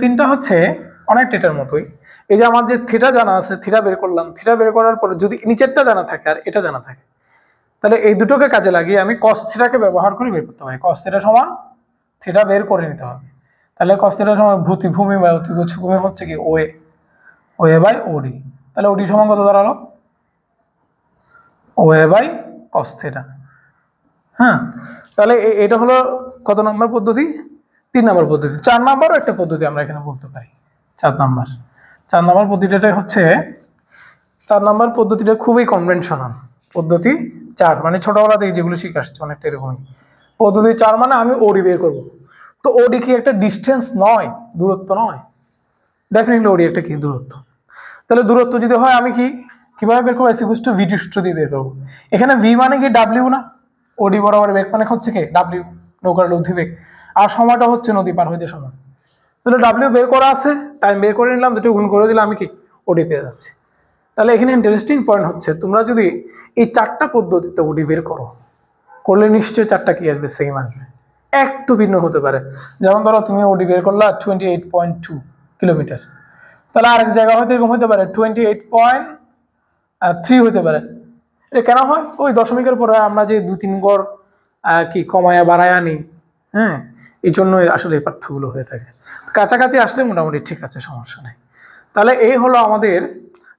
3টা হচ্ছে অনেকটা এটার মতোই। এই যে আমার যে থিটা জানা আছে, থিটা বের করলাম, থিটা বের করার পরে যদি নিচেরটা জানা থাকে আর এটা জানা থাকে, তাহলে এই দুটোকে কাজে লাগিয়ে আমি cos থিটাকে ব্যবহার করে বের করতে পারি। cos থিটা সমান থিটা বের করে নিতে হবে। তাহলে cos থিটা সমান ভূমি বা অতিভুজ ভূমি হচ্ছে কি ওএ, ওএ বাই ওডি। তাহলে ওডি সমান কত দাঁড়ালো? OA by cos theta. হ্যাঁ, তাহলে এটা হলো কত নম্বর পদ্ধতি? 3 নম্বর পদ্ধতি। 4 নম্বরও একটা পদ্ধতি আমরা এখানে বলতে পারি। 4 নম্বর পদ্ধতিটা হচ্ছে, 4 নম্বর পদ্ধতিটা খুবই কনভেনশনাল। পদ্ধতি 4 মানে ছোটবেলা থেকে যেগুলো শিখে আসছে অনেকটা এরকমই। পদ্ধতি 4 মানে আমি ওডি বের করব। তো ওডি কি একটা ডিস্টেন্স নয়, দূরত্ব নয়? ডেফিনেটলি ওডি একটা কি দূরত্ব। তাহলে দূরত্ব যদি হয় আমি কিভাবে বের করবো? এস ইকুয়ালস টু ভি সূত্র দিয়ে বের করবো। এখানে ভি মানে কি ডাব্লিউ না, ওডি বরাবর বেগ মানে হচ্ছে কি ডাব্লিউ, নৌকার লব্ধি বেগ, আর সময়টা হচ্ছে নদী পার হইতে সময়। তাহলে ডাব্লিউ বের করা আছে, টাইম বের করে নিলাম, দুটো গুণ করে দিলাম, আমি কি ওডি পেয়ে যাচ্ছি। তাহলে এখানে ইন্টারেস্টিং পয়েন্ট হচ্ছে, তোমরা যদি এই 4টা পদ্ধতিতে ওডি বের করলে নিশ্চয়ই 4টা কি আসবে? সেম আসবে। একটু ভিন্ন হতে পারে। যেমন ধরো তুমি ওডি বের করলা 28.2 কিলোমিটার, তাহলে আরেক জায়গা হয়তো এরকম হতে পারে 28.3 হতে পারে। এটা কেন হয়? ওই দশমিকের পরে আমরা যে 2-3 গড় কি কমায়া বাড়ায় আনি, হ্যাঁ, এই জন্যই আসলে এই পার্থক্যগুলো হয়ে থাকে। কাছাকাছি আসলে মোটামুটি ঠিক আছে, সমস্যা নেই। তাহলে এই হলো আমাদের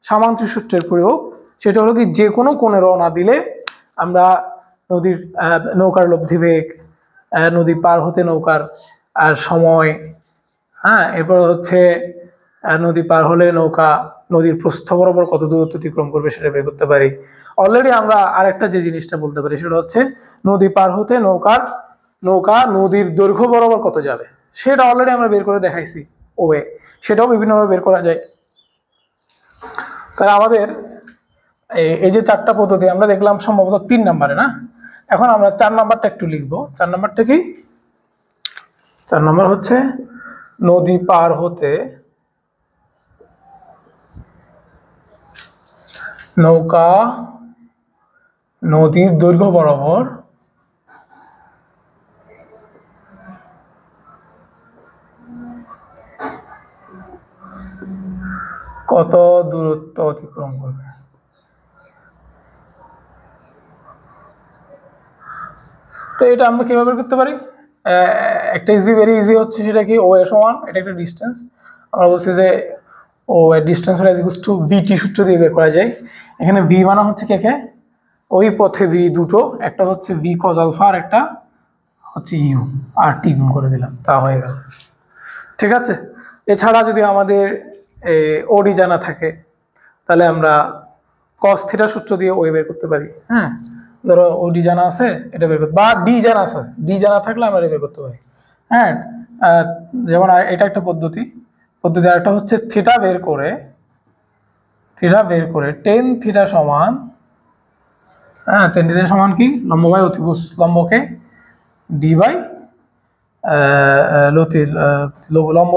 সামান্তরিক সূত্রের প্রয়োগ। সেটা হলো কি, যে কোনো কোণে রওনা দিলে আমরা নদীর নৌকার লব্ধি বেগ, নদী পার হতে নৌকার সময়, হ্যাঁ, এরপর হচ্ছে নদী পার হলে নৌকা নদীর প্রস্থ বরাবর কত দূরত্ব অতিক্রম করবে সেটা বের করতে পারি। অলরেডি আমরা আরেকটা যে জিনিসটা বলতে পারি সেটা হচ্ছে নদী পার হতে নৌকা নদীর দৈর্ঘ্য বরাবর কত যাবে, সেটা অলরেডি আমরা বের করে দেখাইছি ওয়ে, সেটাও বিভিন্নভাবে বের করা যায়। তাহলে আমাদের এই যে 4টা পদ্ধতি আমরা দেখলাম সম্ভবত 3 নম্বরে না। এখন আমরা 4 নম্বরটা একটু লিখবো। 4 নম্বরটা কি? 4 নম্বর হচ্ছে নদী পার হতে নৌকা নদীর দৈর্ঘ্য বরাবর কত দূরত্ব অতিক্রম করবে। তো এটা আমরা কিভাবে করতে পারি? একটা ভেরি ইজি হচ্ছে, সেটা কি, ও এর সমান, এটা একটা ডিস্টেন্স, আমরা বলছি যে ও এর ডিস্টেন্স হলো ইকুয়ালস টু ভিটি সূত্র দিয়ে বের করা যায়। এখানে ভি মানে হচ্ছে কে ওই পথে ভি দুটো, একটা হচ্ছে ভি কজ আলফা আর একটা হচ্ছে ইউ, আর টি গুণ করে দিলাম, তা হয়ে গেল। ঠিক আছে। এছাড়া যদি আমাদের ওডি জানা থাকে তাহলে আমরা কস থিটা সূত্র দিয়ে ওই বের করতে পারি। হ্যাঁ, ধরো ওডি জানা আছে, এটা বের করতে, বা ডি জানা আছে, ডি জানা থাকলে আমরা এটা বের করতে পারি। হ্যাঁ, যেমন এটা একটা পদ্ধতি। আরেকটা হচ্ছে থিটা বের করে টেন থিটা সমান, হ্যাঁ, টেন থিটা সমান কি, লম্ব বাই অতিভুজ, লম্বকে ডি বাই লম্ব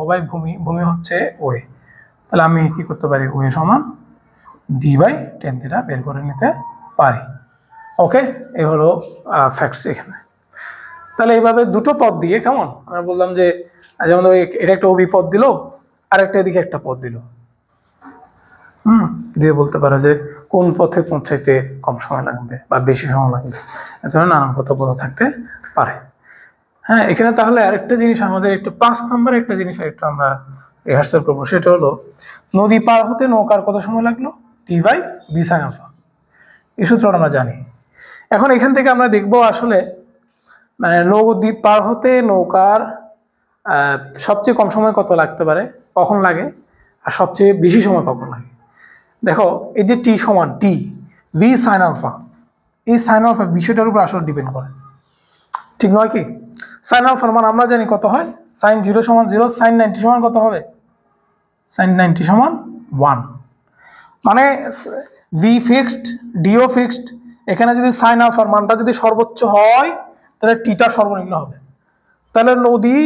বাই ভূমি হচ্ছে ওয়ে। তাহলে আমি কি করতে পারি? ওয়ে সমান ডি বাই টেন থিটা বের করে নিতে পারি। ওকে, এই হলো ফ্যাক্টস এখানে। তাহলে এইভাবে দুটো পদ দিয়ে, কেমন আমরা বললাম যে, যেমন এটা একটা ওবি পদ দিল, আর একটা এদিকে একটা পদ দিল, দিয়ে বলতে পারে যে কোন পথে পৌঁছাইতে কম সময় লাগবে বা বেশি সময় লাগবে, এ ধরনের নানান কথা বলা থাকতে পারে। হ্যাঁ, এখানে তাহলে আরেকটা জিনিস আমাদের একটু 5 নম্বরে একটা জিনিস একটু আমরা রিহার্সাল করবো, সেটা হলো নদী পার হতে নৌকার কত সময় লাগলো, টি বাই বি সাইন আলফা। এই সূত্রটা আমরা জানি। এখন এখান থেকে আমরা দেখবো আসলে মানে নদী পার হতে নৌকার সবচেয়ে কম সময় কত লাগতে পারে, কখন লাগে, আর সবচেয়ে বেশি সময় কখন লাগে। দেখো, এই যে টি সমান টি ভি সাইন আলফা, এই সাইন আলফা বিষয়টার উপর আসলে ডিপেন্ড করে, ঠিক নয় কি? সাইন আলফার মান আমরা জানি কত হয়, সাইন 0 সমান 0, সাইন 90 সমান কত হবে, সাইন 90 সমান 1। মানে ভি ফিক্সড, ডিও ফিক্সড। এখানে যদি সাইন আলফার মানটা যদি সর্বোচ্চ হয় তাহলে টিটা সর্বনিম্ন হবে। তাহলে নদী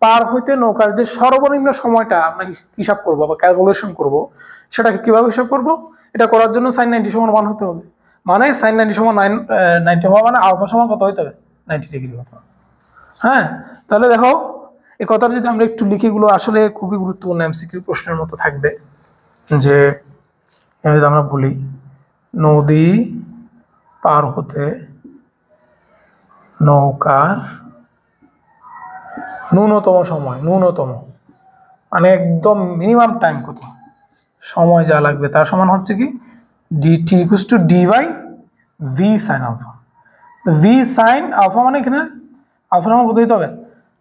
পার হইতে নৌকার যে সর্বনিম্ন সময়টা আমরা হিসাব করবো বা ক্যালকুলেশন করব, সেটাকে কিভাবে হিসাব করব? এটা করার জন্য সাইন 90 সমান 1 হতে হবে। মানে সাইন 90 সমান 90 হওয়া মানে আলফা সমান কত হতে হবে, 90 ডিগ্রি হতে হবে। হ্যাঁ, তাহলে দেখো এই কথাটা যদি আমরা একটু লিখি, এগুলো আসলে খুবই গুরুত্বপূর্ণ এমসিকিউ প্রশ্নের মতো থাকবে। যে আমরা বলি নদী পার হতে নৌকার ন্যূনতম সময়, ন্যূনতম মানে একদম মিনিমাম টাইম কত সময় যা লাগবে তার সমান হচ্ছে কি DT equals to D by V sine alpha. V sine alpha মানে এখানে আলফা সমান কত হইতে হবে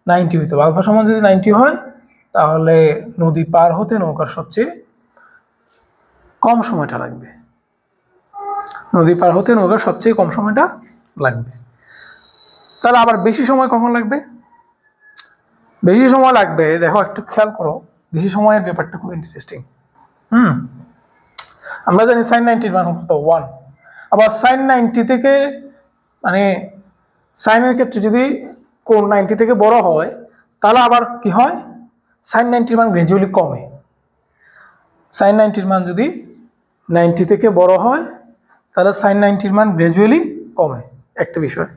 90 হইতে হবে। আলফা সমান যদি 90 হয় তাহলে নদী পার হতে নৌকার সবচেয়ে কম সময়টা লাগবে, নদী পার হতে নৌকার সবচেয়ে কম সময়টা লাগবে। তাহলে আবার বেশি সময় কখন লাগবে? বেশি সময় লাগবে, দেখো একটু খেয়াল করো, বেশি সময়ের ব্যাপারটা খুব ইন্টারেস্টিং। আমরা জানি সাইন 90 মান কত 1, আবার সাইন 90 থেকে মানে সাইনের ক্ষেত্রে যদি কোণ 90 থেকে বড় হয় তাহলে আবার কি হয় সাইন 90 মান গ্র্যাজুয়ালি কমে। সাইন 90 মান যদি 90 থেকে বড় হয় তাহলে সাইন 90 মান গ্র্যাজুয়ালি কমে। একটা বিষয়,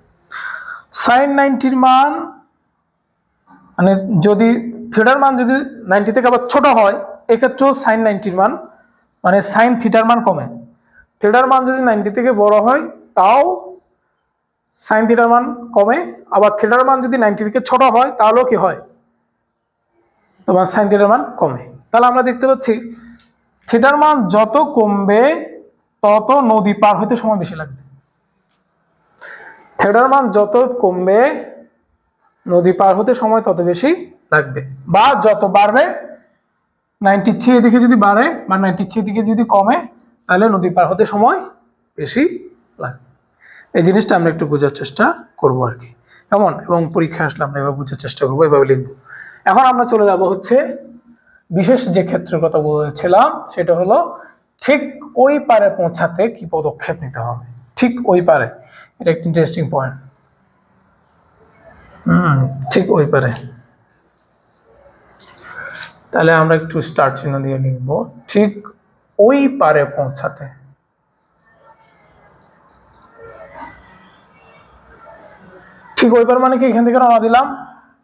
সাইন 90 মান মানে যদি থিটার মান যদি 90 থেকে আবার ছোট হয় এক্ষেত্রেও সাইন 90 মান মানে সাইন থিটার মান কমে। থিটার মান যদি 90 থেকে বড় হয় তাও সাইন থিটার মান কমে, আবার থিটার মান যদি 90 থেকে ছোট হয় তাহলেও কি হয় তোমার সাইন থিটার মান কমে। তাহলে আমরা দেখতে পাচ্ছি থিটার মান যত কমবে তত নদী পার হতে সময় বেশি লাগবে। থিটার মান যত কমবে নদী পার হতে সময় তত বেশি লাগবে, বা যত বাড়বে 93 দিকে যদি বাড়ে বা 93 দিকে যদি কমে তাহলে নদী পার হতে সময় বেশি লাগবে। এই জিনিসটা আমরা একটু বোঝার চেষ্টা করবো আর কি, কেমন? এবং পরীক্ষায় আসলে আমরা এভাবে বোঝার চেষ্টা করবো, এভাবে লিখবো। এখন আমরা চলে যাব হচ্ছে বিশেষ যে ক্ষেত্রের কথা বলেছিলাম সেটা হলো ঠিক ওই পারে পৌঁছাতে কি পদক্ষেপ নিতে হবে। ঠিক ওই পারে, এটা একটা ইন্টারেস্টিং পয়েন্ট। ঠিক ওই পারে, তাহলে আমরা একটু স্টার চিহ্ন দিয়ে লিখব ঠিক ওই পারে পৌঁছাতে। ঠিক ওই পারে মানে কি এখান থেকে রওনা দিলাম,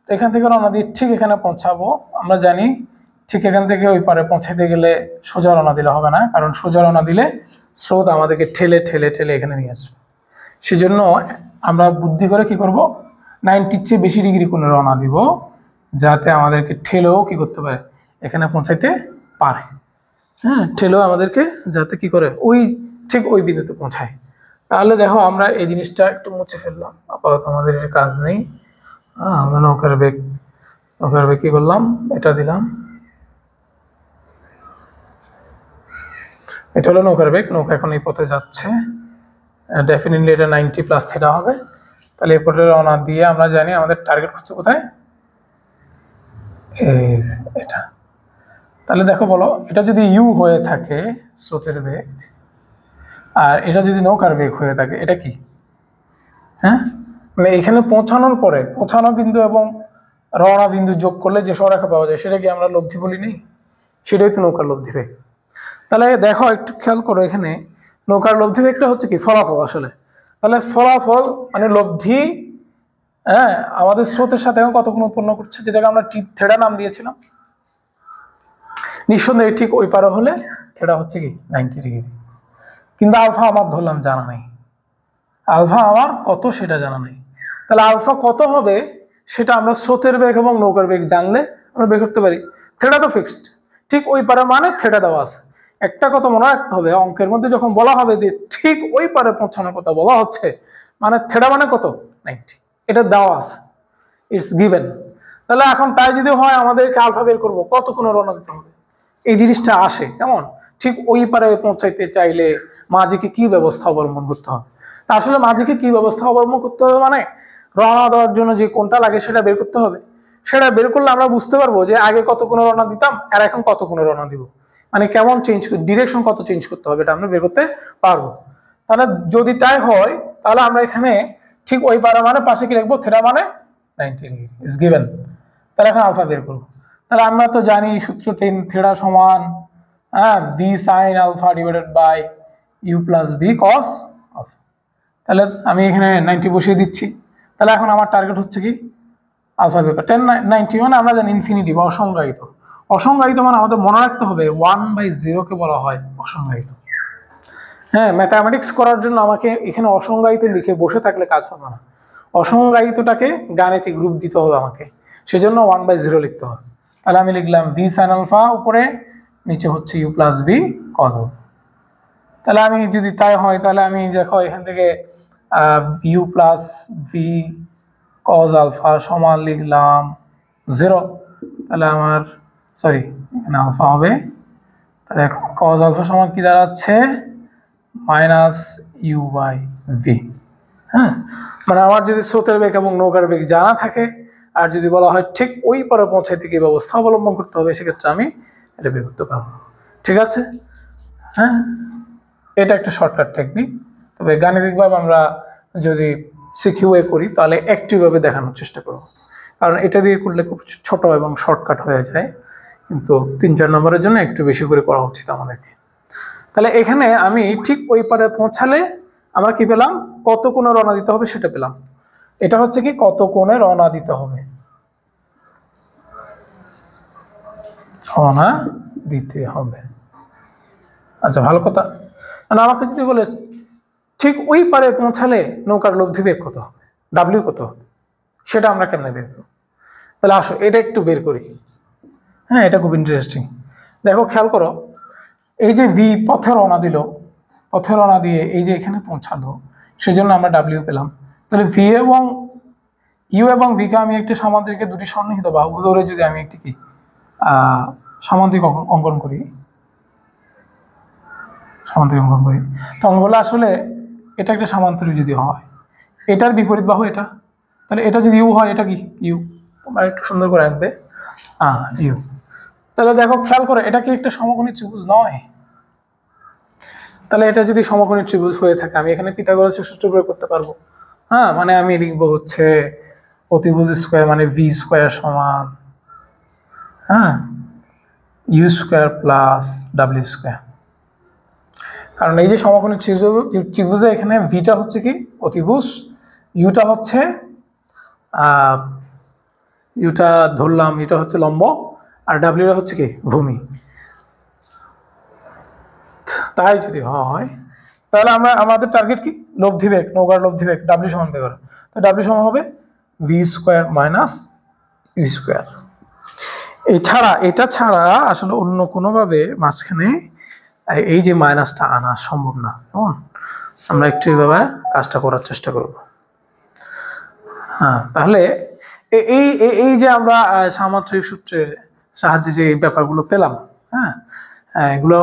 এখান থেকে রওনা দিয়ে ঠিক এখানে পৌঁছাবো। আমরা জানি ঠিক এখান থেকে ওই পারে পৌঁছাতে গেলে সোজা রওনা দিলে হবে না, কারণ সোজা রওনা দিলে স্রোত আমাদেরকে ঠেলে ঠেলে ঠেলে এখানে নিয়ে আসবে। সেজন্য আমরা বুদ্ধি করে কি করব 90-র চেয়ে বেশি ডিগ্রি কোণে রওনা দিব, যাতে আমাদেরকে ঠেলেও কি করতে পারে এখানে পৌঁছাইতে পারে। হ্যাঁ, ঠেলেও আমাদেরকে যাতে কি করে ওই ঠিক ওই বিন্দুতে পৌঁছায়। তাহলে দেখো আমরা এই জিনিসটা একটু মুছে ফেললাম, আপাতত আমাদের এর কাজ নেই। আমরা নৌকার বেগ কি করলাম, এটা দিলাম, এটা হলো নৌকার বেগ। নৌকা এখন এই পথে যাচ্ছে, ডেফিনেটলি এটা 90 প্লাস থিটা হবে। তাহলে এই পথে রওনা দিয়ে আমরা জানি আমাদের টার্গেট হচ্ছে কোথায়, এটা। তাহলে দেখো বলো, এটা যদি ইউ হয়ে থাকে স্রোতের বেগ আর এটা যদি নৌকার বেগ হয়ে থাকে, এটা কি? হ্যাঁ, মানে এখানে পৌঁছানোর পরে পৌঁছানো বিন্দু এবং রওনা বিন্দু যোগ করলে যে সরেখা পাওয়া যায় সেটা কি আমরা লব্ধি বলি নি? সেটাই তো নৌকার লব্ধি বেগ। তাহলে দেখো একটু খেয়াল করো, এখানে নৌকার লব্ধি বেগটা হচ্ছে কি ফলাফল আসলে। তাহলে ফলাফল মানে লব্ধি, হ্যাঁ, আমাদের স্রোতের সাথে কত কোণ উৎপন্ন করছে, যেটাকে আমরা থিটা নাম দিয়েছিলাম। নিঃসন্দেহে ঠিক ওই পারে হলে থিটা হচ্ছে কি 90 ডিগ্রি, কিন্তু আলফা আমার ধরলাম জানা নেই, আলফা আমার কত সেটা জানা নেই। তাহলে আলফা কত হবে সেটা আমরা স্রোতের বেগ এবং নৌকার বেগ জানলে আমরা বের করতে পারি। থিটা তো ফিক্সড, ঠিক ওই পারে মানে থিটা দেওয়া আছে। একটা কথা মনে রাখতে হবে, অঙ্কের মধ্যে যখন বলা হবে যে ঠিক ওই পারে পৌঁছানোর কথা বলা হচ্ছে মানে থিটা মানে কত 90, এটা দেওয়া আছে, ইটস গিভেন। তাহলে এখন তাই যদি হয় আমাদেরকে আলফা বের করবো কত কোণ রওনা দিতে হবে, এই জিনিসটা আসে। কেমন? ঠিক ওই পারে পৌঁছাইতে চাইলে মাঝিকে কি ব্যবস্থা অবলম্বন করতে হবে। আসলে মাঝিকে কি ব্যবস্থা অবলম্বন করতে হবে মানে রওনা দেওয়ার জন্য যে কোনটা লাগে সেটা বের করতে হবে। সেটা বের করলে আমরা বুঝতে পারবো যে আগে কত কোণ রওনা দিতাম আর এখন কত কোণ রওনা দিব, মানে কেমন চেঞ্জ, ডিরেকশন কত চেঞ্জ করতে হবে এটা আমরা বের করতে পারবো। তাহলে যদি তাই হয় তাহলে আমরা এখানে ঠিক ওই পারে মানে পাশে কি লিখবো, থিটা মানে 90 ডিগ্রি ইজ গিভেন। তাহলে এখন আলফা বের করবো। তাহলে আমরা তো জানি সূত্র থিটা সমান B sine alpha divided by U plus B cos alpha. তাহলে আমি এখানে 90 বসিয়ে দিচ্ছি। তাহলে এখন আমার টার্গেট হচ্ছে কি আলফা বের। 1090 মানে আমরা জানি ইনফিনিটি বা অসংজ্ঞায়িত। অসংজ্ঞায়িত মানে আমাদের মনে রাখতে হবে 1/0 কে বলা হয় অসংজ্ঞায়িত। হ্যাঁ, ম্যাথামেটিক্স করার জন্য আমাকে এখানে অসংজ্ঞায়িত লিখে বসে থাকলে কাজ হবে না, অসংজ্ঞায়িতটাকে গাণিতিক রূপ দিতে হবে আমাকে, সেজন্য 1/0 লিখতে হবে। তাহলে আমি লিখলাম ভি সাইন আলফা উপরে, নিচে হচ্ছে ইউ প্লাস বি কজ। তাহলে আমি যদি তাই হয় তাহলে আমি দেখো এখান থেকে U plus V cos alpha সমান লিখলাম 0। তাহলে আমার সরি এখানে আলফা হবে, তাহলে কজ আলফা সমান কি দাঁড়াচ্ছে মাইনাস ইউ বাই ভি। হ্যাঁ, মানে আমার যদি স্রোতের বেগ এবং নৌকার বেগ জানা থাকে, আর যদি বলা হয় ঠিক ওই পারে পৌঁছাইতে কি ব্যবস্থা অবলম্বন করতে হবে, সেক্ষেত্রে আমি এটা বের করতে পারবো। ঠিক আছে, হ্যাঁ, এটা একটা শর্টকাট টেকনিক। তবে গাণিতিকভাবে আমরা যদি সিকিউএ করি তাহলে একটিভাবে দেখানোর চেষ্টা করব, কারণ এটা দিয়ে করলে খুব ছোট এবং শর্টকাট হয়ে যায়, কিন্তু 3-4 নম্বরের জন্য একটু বেশি করে করা উচিত আমাদেরকে। তাহলে এখানে আমি ঠিক ওই পারে পৌঁছালে আমরা কি পেলাম, কত কোণে রওনা দিতে হবে সেটা পেলাম। এটা হচ্ছে কি কত কোণে রওনা দিতে হবে, রওনা দিতে হবে। আচ্ছা, ভালো কথা। মানে আমাকে যদি বলে ঠিক ওই পারে পৌঁছালে নৌকার লব্ধি বেগ কত হবে, ডাব্লিউ কত হবে, সেটা আমরা কেমনে বের করব? তাহলে আসো এটা একটু বের করি। হ্যাঁ, এটা খুব ইন্টারেস্টিং। দেখো, খেয়াল করো, এই যে ভি পথে রওনা দিল, পথে রওনা দিয়ে এই যে এখানে পৌঁছালো, সেজন্য আমরা ডাব্লিউ পেলাম। তাহলে ভি এবং ইউ এবং ভিকে আমি একটি সামান্তরিকের দুটি সন্নিহিত বাহু ধরে যদি আমি একটি কি সামান্তরিক অঙ্কন করি, সামান্তরিক অঙ্কন করি, তখন বলে আসলে এটা একটা সামান্তরিক যদি হয়, এটার বিপরীত বাহু এটা, তাহলে এটা যদি ইউ হয়, এটা কি ইউ, তোমরা একটু সুন্দর করে আঁকবে ইউ। তাহলে দেখো, খেয়াল করে, এটা কি একটা সমকোণী ত্রিভুজ নয়? তাহলে এটা যদি সমকোণী ত্রিভুজ হয়ে থাকে, আমি এখানে পিথাগোরাসের সূত্র প্রয়োগ করতে পারবো। হ্যাঁ, মানে আমি লিখবো হচ্ছে অতিভুজ স্কোয়ার মানে ভি স্কোয়ার সমান U square plus W square. কারণ এই যে সমকোণী ত্রিভুজে এখানে ভিটা হচ্ছে কি অতিভুজ, ইউটা হচ্ছে ইউটা ধরলাম এটা হচ্ছে লম্ব, আর ডাব্লিউটা হচ্ছে কি ভূমি। তাই যদি হয় তাহলে আমাদের টার্গেট কি লব্ধি বেগ, নৌকার লব্ধি বেগ ডাব্লিউ সমান বের করা। তো ডাব্লিউ সমান হবে V square minus U square. এটা ছাড়া আসলে অন্য কোনোভাবে মাঝখানে এই যে মাইনাসটা আনা সম্ভব না। আমরা একটু এইভাবে কাজটা করার চেষ্টা করব। হ্যাঁ, তাহলে এই এই যে আমরা সামান্তরিক সূত্রের সাহায্যে যে ব্যাপারগুলো পেলাম, হ্যাঁ, এগুলো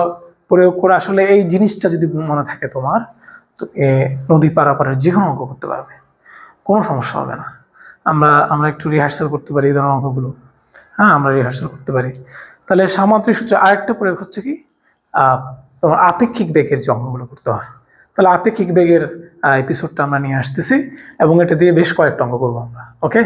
প্রয়োগ করে আসলে এই জিনিসটা যদি মনে থাকে তোমার, তো নদী পারাপারের যে কোনো অঙ্ক করতে পারবে, কোনো সমস্যা হবে না। আমরা একটু রিহার্সাল করতে পারি এই ধরনের অঙ্কগুলো। হ্যাঁ, আমরা রিহার্সাল করতে পারি। তাহলে সামান্তরিক সূত্রে আরেকটা প্রয়োগ হচ্ছে কি তোমার আপেক্ষিক বেগের যে অঙ্কগুলো করতে হয়। তাহলে আপেক্ষিক বেগের এপিসোডটা আমরা নিয়ে আসতেছি এবং এটা দিয়ে বেশ কয়েকটা অঙ্ক করবো আমরা। ওকে।